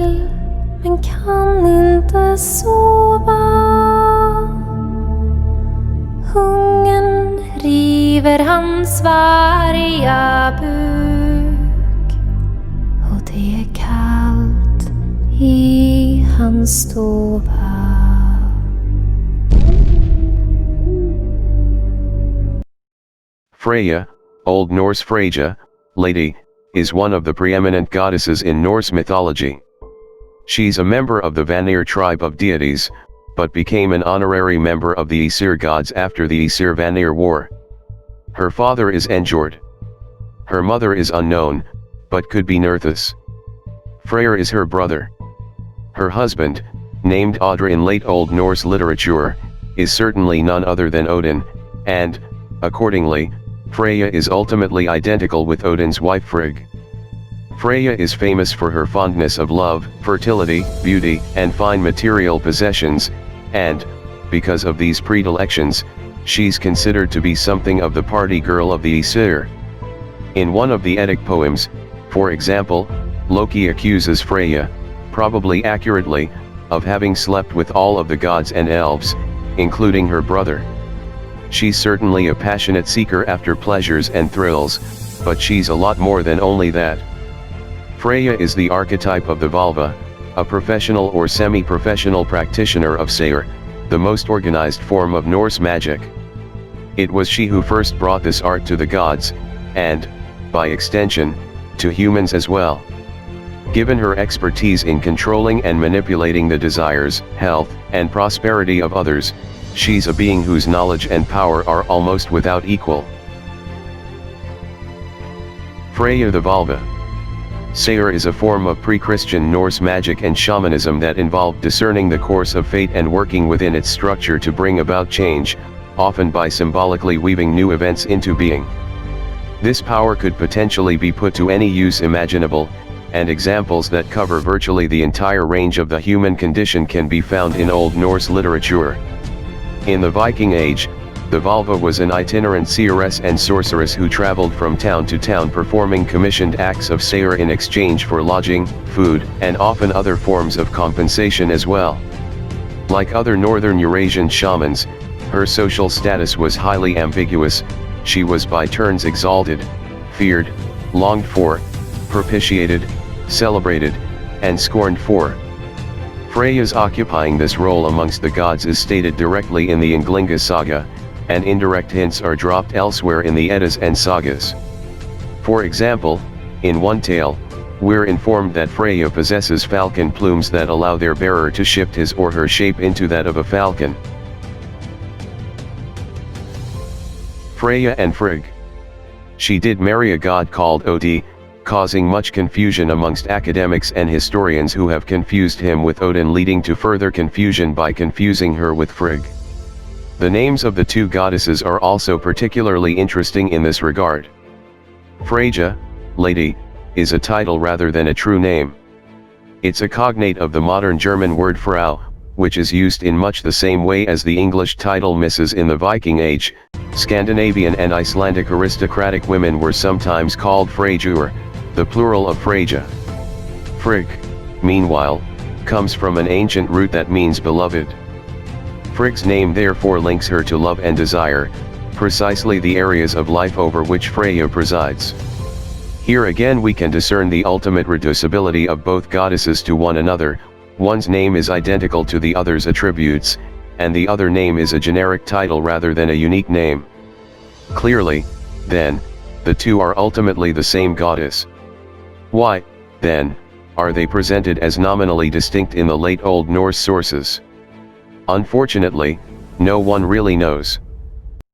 vill men kan inte sova. Hungern river hans varga buk och det är kallt i hans stova. Freya, Old Norse Freya, Lady, is one of the preeminent goddesses in Norse mythology. She's a member of the Vanir tribe of deities, but became an honorary member of the Aesir gods after the Aesir-Vanir War. Her father is Njord. Her mother is unknown, but could be Nerthus. Freyr is her brother. Her husband, named Audra in late Old Norse literature, is certainly none other than Odin, and, accordingly, Freya is ultimately identical with Odin's wife Frigg. Freya is famous for her fondness of love, fertility, beauty, and fine material possessions, and, because of these predilections, she's considered to be something of the party girl of the Aesir. In one of the Eddic poems, for example, Loki accuses Freya, probably accurately, of having slept with all of the gods and elves, including her brother. She's certainly a passionate seeker after pleasures and thrills, but she's a lot more than only that. Freya is the archetype of the Valva, a professional or semi-professional practitioner of Sayr, the most organized form of Norse magic. It was she who first brought this art to the gods, and, by extension, to humans as well. Given her expertise in controlling and manipulating the desires, health, and prosperity of others, she's a being whose knowledge and power are almost without equal. Freya the Valva. Sayr is a form of pre-Christian Norse magic and shamanism that involved discerning the course of fate and working within its structure to bring about change, often by symbolically weaving new events into being. This power could potentially be put to any use imaginable, and examples that cover virtually the entire range of the human condition can be found in Old Norse literature. In the Viking Age, the Valva was an itinerant seeress and sorceress who traveled from town to town performing commissioned acts of Sayr in exchange for lodging, food, and often other forms of compensation as well. Like other northern Eurasian shamans, her social status was highly ambiguous. She was by turns exalted, feared, longed for, propitiated, celebrated, and scorned for. Freya's occupying this role amongst the gods is stated directly in the Ynglinga saga, and indirect hints are dropped elsewhere in the Eddas and sagas. For example, in one tale, we're informed that Freya possesses falcon plumes that allow their bearer to shift his or her shape into that of a falcon. Freya and Frigg. She did marry a god called Odi, causing much confusion amongst academics and historians who have confused him with Odin, leading to further confusion by confusing her with Frigg. The names of the two goddesses are also particularly interesting in this regard. Freya, Lady, is a title rather than a true name. It's a cognate of the modern German word Frau, which is used in much the same way as the English title Mrs. in the Viking Age. Scandinavian and Icelandic aristocratic women were sometimes called Freyjur, the plural of Freyja. Frigg, meanwhile, comes from an ancient root that means beloved. Frigg's name therefore links her to love and desire, precisely the areas of life over which Freya presides. Here again we can discern the ultimate reducibility of both goddesses to one another. One's name is identical to the other's attributes, and the other name is a generic title rather than a unique name. Clearly, then, the two are ultimately the same goddess. Why, then, are they presented as nominally distinct in the late Old Norse sources? Unfortunately, no one really knows.